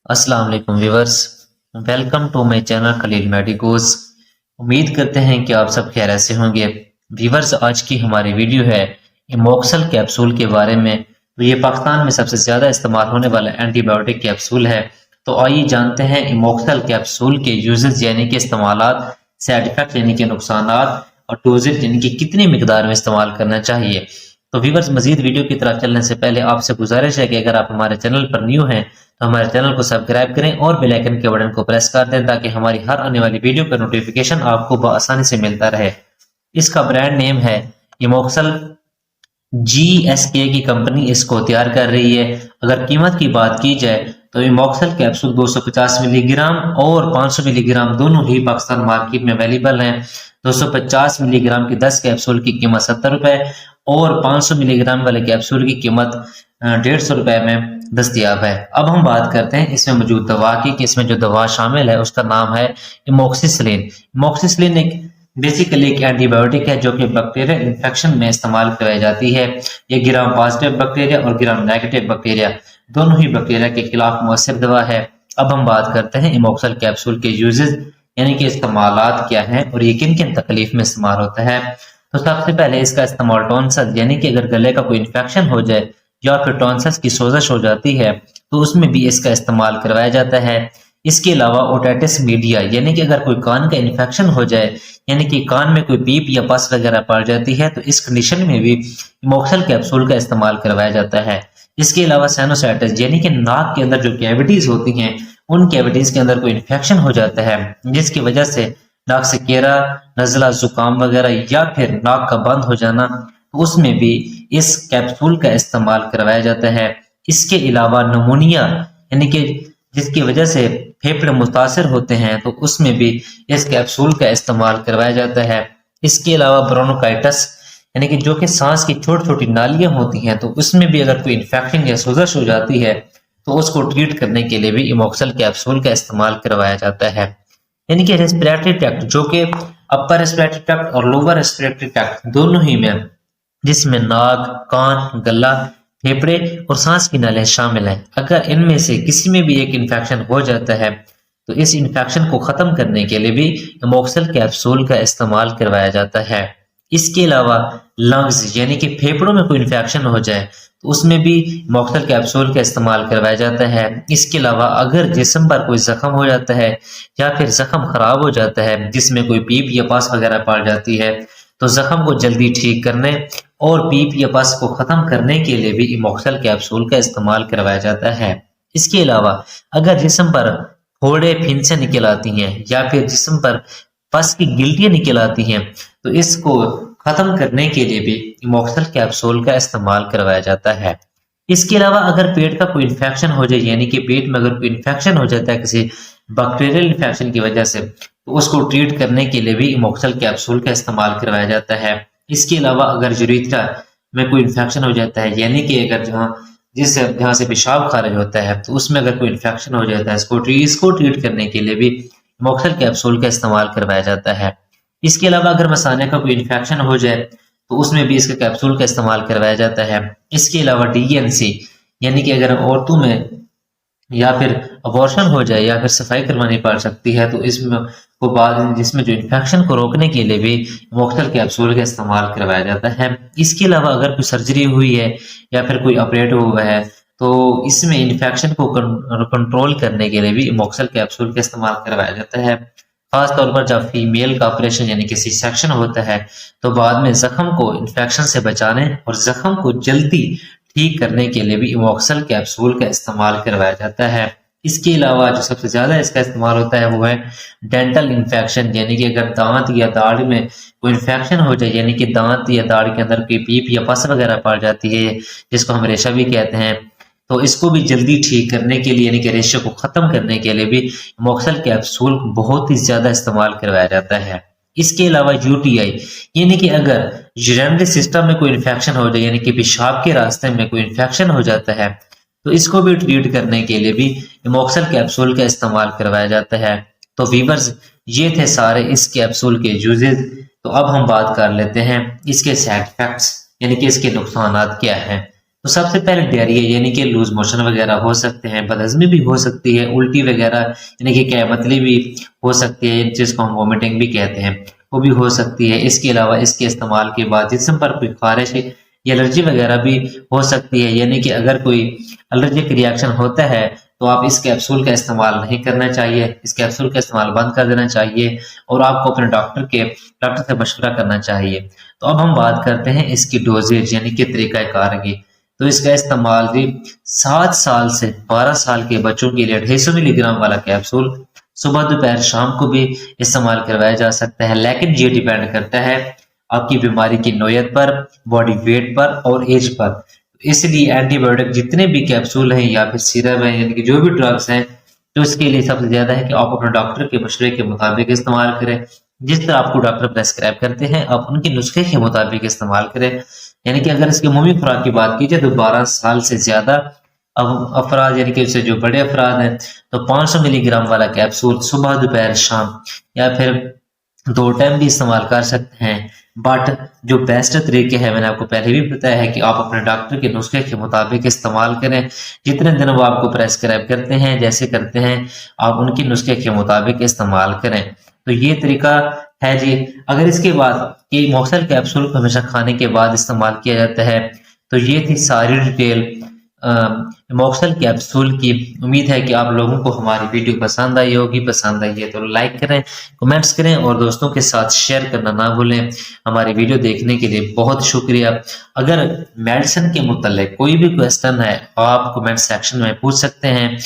अस्सलाम वालेकुम viewers. Welcome to my channel Khalil medicos. उम्मीद करते हैं कि आप सब खैरियत से होंगे। व्यूअर्स, आज की हमारी वीडियो है इमोक्सल कैप्सूल के बारे में। तो ये पाकिस्तान में सबसे ज़्यादा इस्तेमाल होने वाला एंटीबायोटिक कैप्सूल है। तो आइए जानते हैं इमोक्सल कैप्सूल के यूजेस यानी कि इस्तेमालात, साइड इफेक्ट यानी कि नुकसानात और डोजेज यानी कि कितनी मिकदार में इस्तेमाल करना चाहिए। तो व्यूअर्स, मजीद वीडियो की तरफ चलने से पहले आपसे गुजारिश है कि अगर आप हमारे चैनल पर न्यू हैं तो हमारे चैनल को सब्सक्राइब करें और बेल आइकन के बटन को प्रेस कर दें ताकि हमारी हर आने वाली वीडियो का नोटिफिकेशन आपको आसानी से मिलता रहे। इसका ब्रांड नेम है इमोक्सल। जीएसके की कंपनी इसको तैयार कर रही है। अगर कीमत की बात की जाए तो इमोक्सल कैप्सूल 250 मिलीग्राम और 500 मिलीग्राम दोनों ही पाकिस्तान मार्केट में अवेलेबल हैं। 250 मिलीग्राम की 10 कैप्सूल की कीमत 70 रुपए और 500 मिलीग्राम वाले कैप्सूल की कीमत 150 रुपए में दस्तियाब है। अब हम बात करते हैं इसमें मौजूद दवा की कि इसमें जो दवा शामिल है उसका नाम है इमोक्सिसिलिन। इमोक्सिसिलिन एक बेसिकली एक एंटीबायोटिक है जो कि बैक्टीरियल इन्फेक्शन में इस्तेमाल कराई जाती है। ये ग्राम पॉजिटिव बैक्टीरिया और ग्राम नेगेटिव बैक्टीरिया दोनों ही बैक्टीरिया के खिलाफ मुअस्सर दवा है। अब हम बात करते हैं इमोक्सल कैप्सूल के यूजेस यानी कि इस्तेमालात क्या हैं और ये किन किन तकलीफ में इस्तेमाल होता है। तो सबसे पहले इसका इस्तेमाल टॉन्सिल यानी कि अगर गले का कोई इन्फेक्शन हो जाए या फिर टॉन्सिल्स की सोजश हो जाती है तो उसमें भी इसका इस्तेमाल करवाया जाता है। इसके अलावा ओटाइटिस मीडिया यानी कि अगर कोई कान का इन्फेक्शन हो जाए यानी कि कान में कोई पीप या पस वगैरह पड़ जाती है तो इस कंडीशन में भी इमोक्सल कैप्सूल का इस्तेमाल करवाया जाता है। इसके अलावा साइनोसाइटिस यानी कि नाक के अंदर जो कैविटीज होती हैं उन कैविटीज के अंदर कोई इन्फेक्शन हो जाता है जिसकी वजह से नाक से केरा, नजला, जुकाम वगैरह या फिर नाक का बंद हो जाना, तो उसमें भी इस कैप्सूल का इस्तेमाल करवाया जाता है। इसके अलावा नमोनिया यानी कि जिसकी वजह से फेफड़े मुतासर होते हैं तो उसमें भी इस कैप्सूल का इस्तेमाल करवाया जाता है। इसके अलावा ब्रोनोकाइटिस यानी कि जो कि सांस की छोटी छोटी नालियां होती हैं तो उसमें भी अगर कोई इन्फेक्शन या सोजश हो जाती है तो उसको ट्रीट करने के लिए भी इमोक्सल कैप्सूल का इस्तेमाल करवाया जाता है। यानी कि रेस्पिरेटरी ट्रैक्ट जो कि अपर रेस्पिरेटरी ट्रैक्ट और लोअर रेस्पिरेटरी ट्रैक्ट दोनों ही में जिसमें नाक, कान, गला, फेफड़े और सांस की नालियां शामिल हैं, अगर इनमें से किसी में भी एक इन्फेक्शन हो जाता है तो इस इन्फेक्शन को खत्म करने के लिए भी इमोक्सल कैप्सूल का इस्तेमाल करवाया जाता है। इसके अलावा लंग्स यानी कि फेफड़ों में कोई इन्फेक्शन हो जाए तो उसमें भी इमोक्सल कैप्सूल का इस्तेमाल करवाया जाता है। इसके अलावा अगर जिस्म पर कोई जख्म हो जाता है या फिर जख्म खराब हो जाता है जिसमें कोई पीप या पस वगैरह पड़ जाती है तो जख्म को जल्दी ठीक करने और पीप या पस को खत्म करने के लिए भी इमोक्सल कैप्सूल का इस्तेमाल करवाया जाता है। इसके अलावा अगर जिस्म पर फोड़े फिंसे निकल आती हैं या फिर जिस्म पर पस की गिल्टियां निकल आती हैं तो इसको खत्म करने के लिए भी इमोक्सल कैप्सूल का इस्तेमाल करवाया जाता है। इसके अलावा अगर पेट का कोई इन्फेक्शन हो जाए यानी कि पेट में अगर कोई इन्फेक्शन हो जाता है किसी बैक्टीरियल इन्फेक्शन की वजह से तो उसको ट्रीट करने के लिए भी इमोक्सल कैप्सूल का इस्तेमाल करवाया जाता है। इसके अलावा अगर यूरेथ्रा में कोई इन्फेक्शन हो जाता है यानी कि अगर जहाँ से पेशाब खारिज होता है तो उसमें अगर कोई इन्फेक्शन हो जाता है इसको ट्रीट करने के लिए भी इमोक्सल कैप्सूल का इस्तेमाल करवाया जाता है। इसके अलावा अगर मसाने का कोई इन्फेक्शन हो जाए तो उसमें भी इसके कैप्सूल का इस्तेमाल करवाया जाता है। इसके अलावा डीएनसी यानी कि अगर औरतों में या फिर अबॉर्शन हो जाए या फिर सफाई करवानी पड़ सकती है तो इसमें को बाद जिसमें जो इन्फेक्शन को रोकने के लिए भी इमोक्सल कैप्सूल का इस्तेमाल करवाया जाता है। इसके अलावा अगर कोई सर्जरी हुई है या फिर कोई ऑपरेट हुआ है तो इसमें इन्फेक्शन को कंट्रोल करने के लिए भी इमोक्सल कैप्सूल का इस्तेमाल करवाया जाता है। खास तौर पर जब फीमेल का ऑपरेशन यानी कि सी सेक्शन होता है तो बाद में जख्म को इन्फेक्शन से बचाने और जख्म को जल्दी ठीक करने के लिए भी इमोक्सल कैप्सूल का इस्तेमाल करवाया जाता है। इसके अलावा जो सबसे ज्यादा इसका इस्तेमाल होता है वो है डेंटल इन्फेक्शन यानी कि अगर दांत या दाढ़ में कोई इन्फेक्शन हो जाए यानी कि दांत या दाढ़ के अंदर कोई पीप या पस वगैरह पड़ जाती है जिसको हम रेशा भी कहते हैं तो इसको भी जल्दी ठीक करने के लिए यानी कि रेशे को खत्म करने के लिए भी इमोक्सल कैप्सूल बहुत ही ज्यादा इस्तेमाल करवाया जाता है। इसके अलावा यूटीआई यानी कि अगर यूरिनरी सिस्टम में कोई इन्फेक्शन हो जाए यानी कि पेशाब के रास्ते में कोई इन्फेक्शन हो जाता है तो इसको भी ट्रीट करने के लिए भी इमोक्सल कैप्सूल का इस्तेमाल करवाया जाता है। तो वीवर्स, ये थे सारे इस कैप्सूल के यूजेस। तो अब हम बात कर लेते हैं इसके साइड इफेक्ट्स यानी कि इसके नुकसानात क्या हैं। तो सबसे पहले डायरिया यानी कि लूज मोशन वगैरह हो सकते हैं, बदहजमी भी हो सकती है, उल्टी वगैरह यानी कि कैमतली भी हो सकती है, जिसको हम वोमिटिंग भी कहते हैं, वो भी हो सकती है। इसके अलावा इसके इस्तेमाल के बाद जिस्म पर कोई खारिश या एलर्जी वगैरह भी हो सकती है, यानी कि अगर कोई एलर्जिक रिएक्शन होता है तो आप इस कैप्सूल का इस्तेमाल नहीं करना चाहिए, इस कैप्सूल का इस्तेमाल बंद कर देना चाहिए और आपको अपने डॉक्टर से मशवरा करना चाहिए। तो अब हम बात करते हैं इसकी डोजेज यानी कि तरीक़ाकार की। तो इसका इस्तेमाल जी 7 साल से 12 साल के बच्चों के लिए 250 मिलीग्राम वाला कैप्सूल सुबह दोपहर शाम को भी इस्तेमाल करवाया जा सकता है, लेकिन ये डिपेंड करता है आपकी बीमारी की नोयत पर, बॉडी वेट पर और एज पर। इसलिए एंटीबायोटिक जितने भी कैप्सूल हैं या फिर सिरप हैं यानी कि जो भी ड्रग्स हैं, तो इसके लिए सबसे ज्यादा है कि आप अपने डॉक्टर के मशवरे के मुताबिक इस्तेमाल करें। जिस तरह आपको डॉक्टर प्रेस्क्राइब करते हैं आप उनके नुस्खे के मुताबिक इस्तेमाल करें। यानी कि अगर इसकी अमूमी खुराक की बात की जाए तो 12 साल से ज्यादा अफराद यानी कि उससे जो बड़े अफराद हैं तो 500 मिलीग्राम वाला कैप्सूल सुबह दोपहर शाम या फिर 2 टाइम भी इस्तेमाल कर सकते हैं। बट जो बेस्ट तरीके हैं मैंने आपको पहले भी बताया है कि आप अपने डॉक्टर के नुस्खे के मुताबिक इस्तेमाल करें। जितने दिन वो आपको प्रेस्क्राइब करते हैं जैसे करते हैं आप उनके नुस्खे के मुताबिक इस्तेमाल करें। तो ये तरीका है जी। अगर इसके बाद कि मॉक्सल कैप्सूल को हमेशा खाने के बाद इस्तेमाल किया जाता है, तो ये थी सारी डिटेल मॉक्सल कैप्सूल की। उम्मीद है कि आप लोगों को हमारी वीडियो पसंद आई होगी। पसंद आई है तो लाइक करें, कमेंट्स करें और दोस्तों के साथ शेयर करना ना भूलें। हमारी वीडियो देखने के लिए बहुत शुक्रिया। अगर मेडिसिन के मुताल्लिक कोई भी क्वेश्चन है आप कमेंट सेक्शन में पूछ सकते हैं।